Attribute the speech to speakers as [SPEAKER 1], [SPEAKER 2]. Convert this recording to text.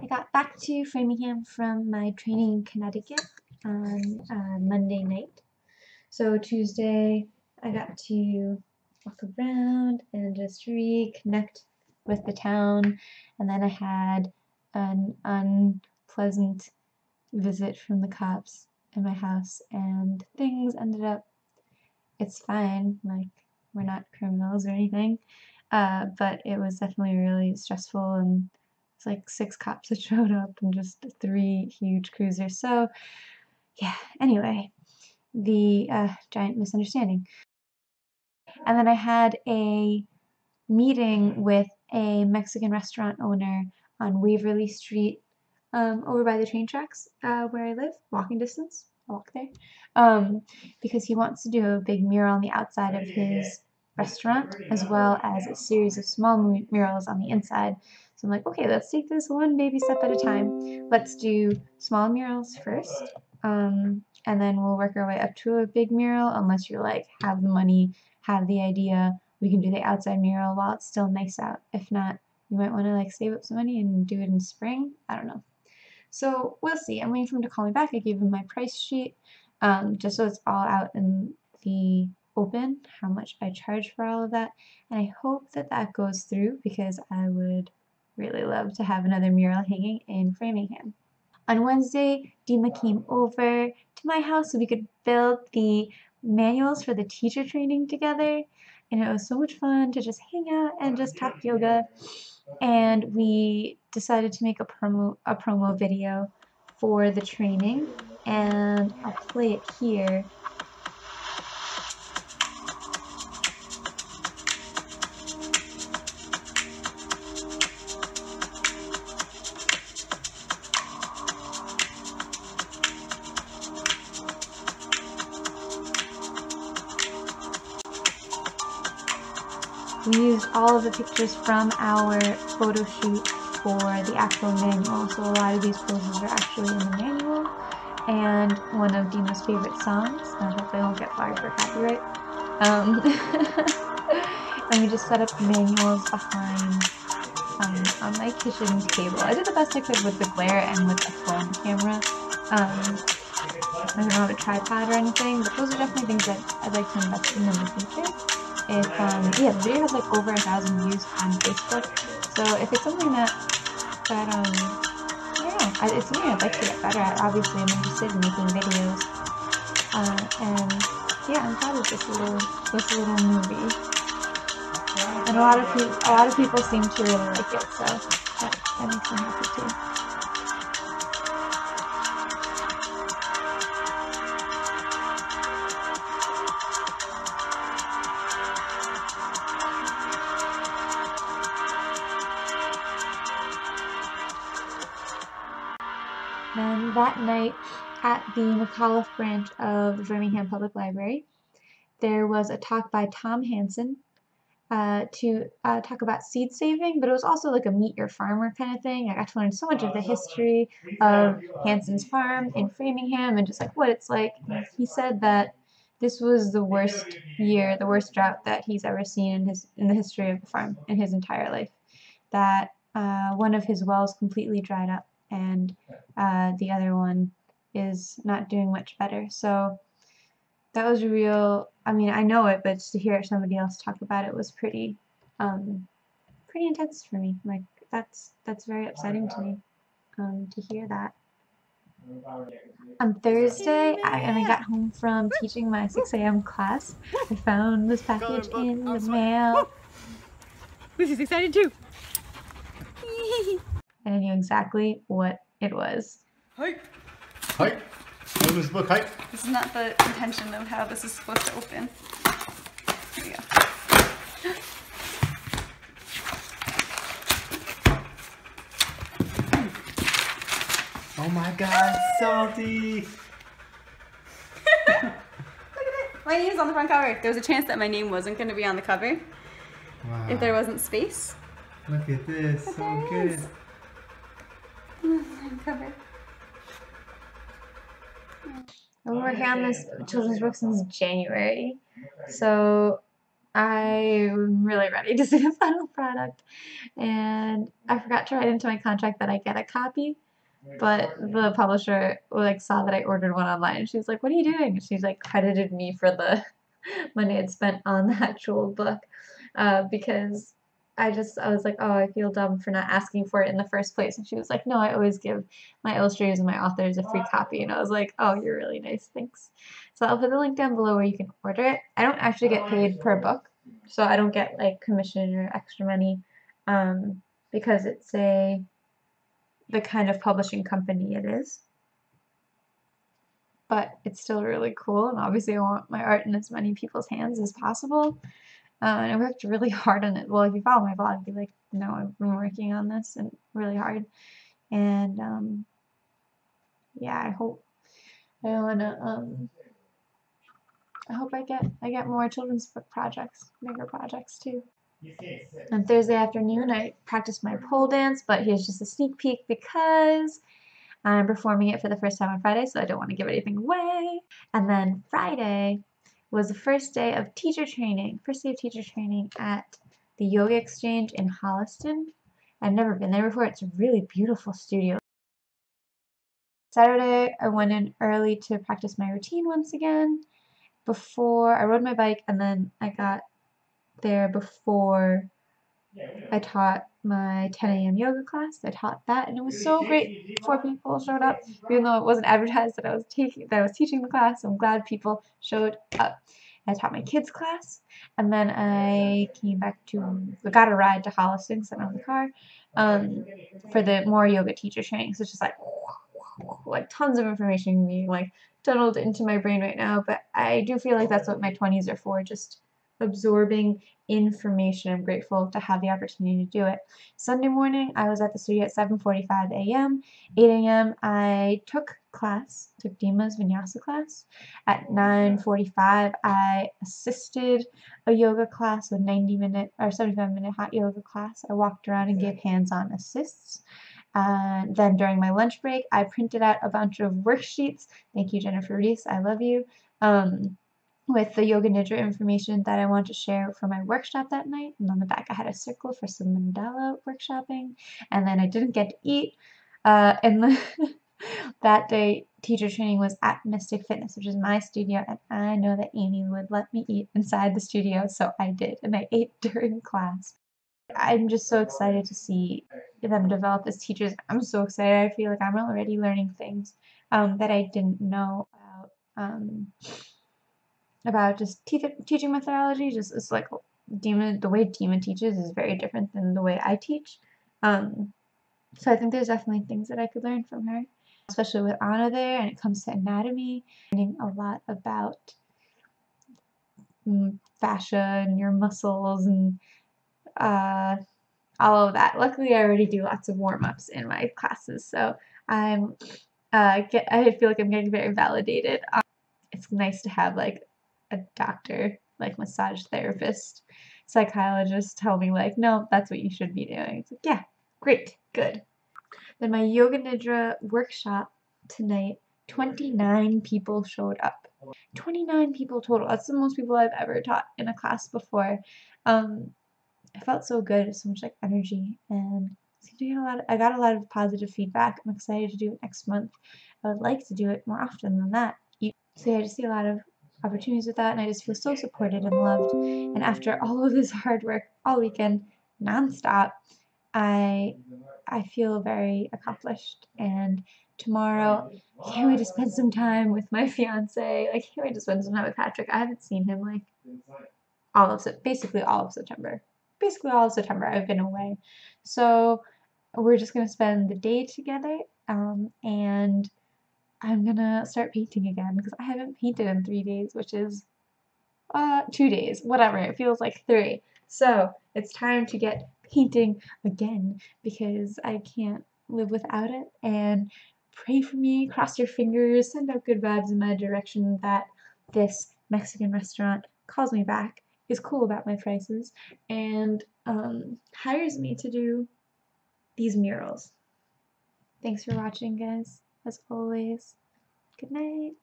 [SPEAKER 1] I got back to Framingham from my training in Connecticut on Monday night. So Tuesday I got to walk around and just reconnect with the town, and then I had an unpleasant visit from the cops in my house, and things ended up, it's fine, like we're not criminals or anything, but it was definitely really stressful, and it's like 6 cops that showed up and just 3 huge cruisers. So yeah, anyway, the giant misunderstanding. And then I had a meeting with a Mexican restaurant owner on Waverly Street, over by the train tracks, where I live, walking distance. I walk there, because he wants to do a big mural on the outside of his restaurant, as well as a series of small murals on the inside. So I'm like, okay, let's take this one baby step at a time. Let's do small murals first, and then we'll work our way up to a big mural, unless you're like, have the money, have the idea, we can do the outside mural while it's still nice out. If not, you might want to like save up some money and do it in spring. I don't know. So we'll see. I'm waiting for him to call me back. I gave him my price sheet, just so it's all out in the open, how much I charge for all of that. And I hope that that goes through, because I would really love to have another mural hanging in Framingham. On Wednesday, Dima came over to my house so we could build the manuals for the teacher training together, and it was so much fun to just hang out and just talk yoga. And we decided to make a promo video for the training, and I'll play it here. We used all of the pictures from our photo shoot for the actual manual, so a lot of these poses are actually in the manual, and one of Dima's favorite songs. I hope I won't get flagged for copyright. And we just set up manuals behind on my kitchen table. I did the best I could with the glare and with the phone camera. I don't have a tripod or anything, but those are definitely things that I'd like to invest in the future. If yeah, the video has like over 1,000 views on Facebook, so if it's something that I don't know, it's something I'd like to get better at. Obviously, I'm interested in making videos, and yeah, I'm proud of this little movie, and a lot of people seem to really like it, so that makes me happy too. Then that night at the McAuliffe branch of the Framingham Public Library, there was a talk by Tom Hansen to talk about seed saving, but it was also like a meet your farmer kind of thing. I got to learn so much of the history of Hansen's farm in Framingham and just like what it's like. He said that this was the worst year, the worst drought that he's ever seen in the history of the farm in his entire life. That one of his wells completely dried up, and the other one is not doing much better. So that was real. I mean, I know it, but just to hear somebody else talk about it was pretty intense for me. Like that's very upsetting to me, to hear that. On Thursday, when I got home from teaching my 6 a.m. class, I found this package in the mail.
[SPEAKER 2] Lucy's excited too.
[SPEAKER 1] And I knew exactly what it was.
[SPEAKER 2] Hype!
[SPEAKER 3] Hype! What was this book, Hype?
[SPEAKER 2] This is not the intention of how this is supposed to open. Here we go.
[SPEAKER 3] Oh my god, salty!
[SPEAKER 2] Look at it! My name's on the front cover. There was a chance that my name wasn't going to be on the cover.
[SPEAKER 3] Wow.
[SPEAKER 2] If there wasn't space.
[SPEAKER 3] Look at this,
[SPEAKER 2] But
[SPEAKER 3] so
[SPEAKER 2] there
[SPEAKER 3] good.
[SPEAKER 2] is. Cover.
[SPEAKER 1] I've been working on this children's book since January, so I'm really ready to see the final product, and I forgot to write into my contract that I get a copy, but the publisher like saw that I ordered one online, and she was like, "What are you doing?" And she's like credited me for the money I'd spent on the actual book, because I was like, oh, I feel dumb for not asking for it in the first place. And she was like, no, I always give my illustrators and my authors a free copy. And I was like, oh, you're really nice, thanks. So I'll put the link down below where you can order it. I don't actually get paid per book, so I don't get like commission or extra money, because it's the kind of publishing company it is. But it's still really cool, and obviously I want my art in as many people's hands as possible. And I worked really hard on it. Well, if you follow my blog, you'd be like, no, I've been working on this and really hard. And yeah, I hope I get more children's book projects, bigger projects too. On Thursday afternoon, I practiced my pole dance, but here's just a sneak peek because I'm performing it for the first time on Friday, so I don't want to give anything away. And then Friday was the first day of teacher training, at the Yoga Exchange in Holliston. I've never been there before. It's a really beautiful studio. Saturday, I went in early to practice my routine once again. Before I rode my bike, and then I got there before I taught my 10 a.m. yoga class. I taught that, and it was so great. 4 people showed up, even though it wasn't advertised that I was teaching the class. So I'm glad people showed up. I taught my kids class, and then I got a ride to Holliston, sitting on the car, for the more yoga teacher training. So it's just like tons of information being like tunneled into my brain right now. But I do feel like that's what my 20s are for, just absorbing information. I'm grateful to have the opportunity to do it. Sunday morning, I was at the studio at 7:45 a.m. 8 a.m. I took Dima's Vinyasa class. At 9:45, I assisted a yoga class, a 90-minute or 75-minute hot yoga class. I walked around and gave hands-on assists. Then during my lunch break, I printed out a bunch of worksheets. Thank you, Jennifer Reese. I love you. With the Yoga Nidra information that I want to share for my workshop that night. And on the back I had a circle for some mandala workshopping. And then I didn't get to eat. And that day, teacher training was at Mystic Fitness, which is my studio. And I know that Amy would let me eat inside the studio, so I did. And I ate during class. I'm just so excited to see them develop as teachers. I'm so excited. I feel like I'm already learning things that I didn't know about just teaching methodology. Just it's like the way Dima teaches is very different than the way I teach. So I think there's definitely things that I could learn from her, especially with Anna there, and it comes to anatomy, learning a lot about fascia and your muscles and all of that. Luckily, I already do lots of warm-ups in my classes, so I feel like I'm getting very validated. It's nice to have like a doctor, like massage therapist, psychologist tell me like, no, that's what you should be doing. It's like, yeah, great, good. Then my Yoga Nidra workshop tonight, 29 people showed up. 29 people total. That's the most people I've ever taught in a class before. I felt so good, so much like energy, and I got a lot of positive feedback. I'm excited to do it next month. I would like to do it more often than that. So yeah, I just see a lot of opportunities with that, and I just feel so supported and loved. And after all of this hard work all weekend, nonstop, I feel very accomplished. And tomorrow, I can't wait to spend some time with my fiance. I can't wait to spend some time with Patrick. I haven't seen him like basically all of September. Basically all of September I've been away. So we're just gonna spend the day together, and I'm gonna start painting again because I haven't painted in 3 days, which is 2 days, whatever. It feels like 3. So it's time to get painting again because I can't live without it. And pray for me, cross your fingers, send out good vibes in my direction that this Mexican restaurant calls me back, is cool about my prices, and hires me to do these murals. Thanks for watching, guys. As always, good night.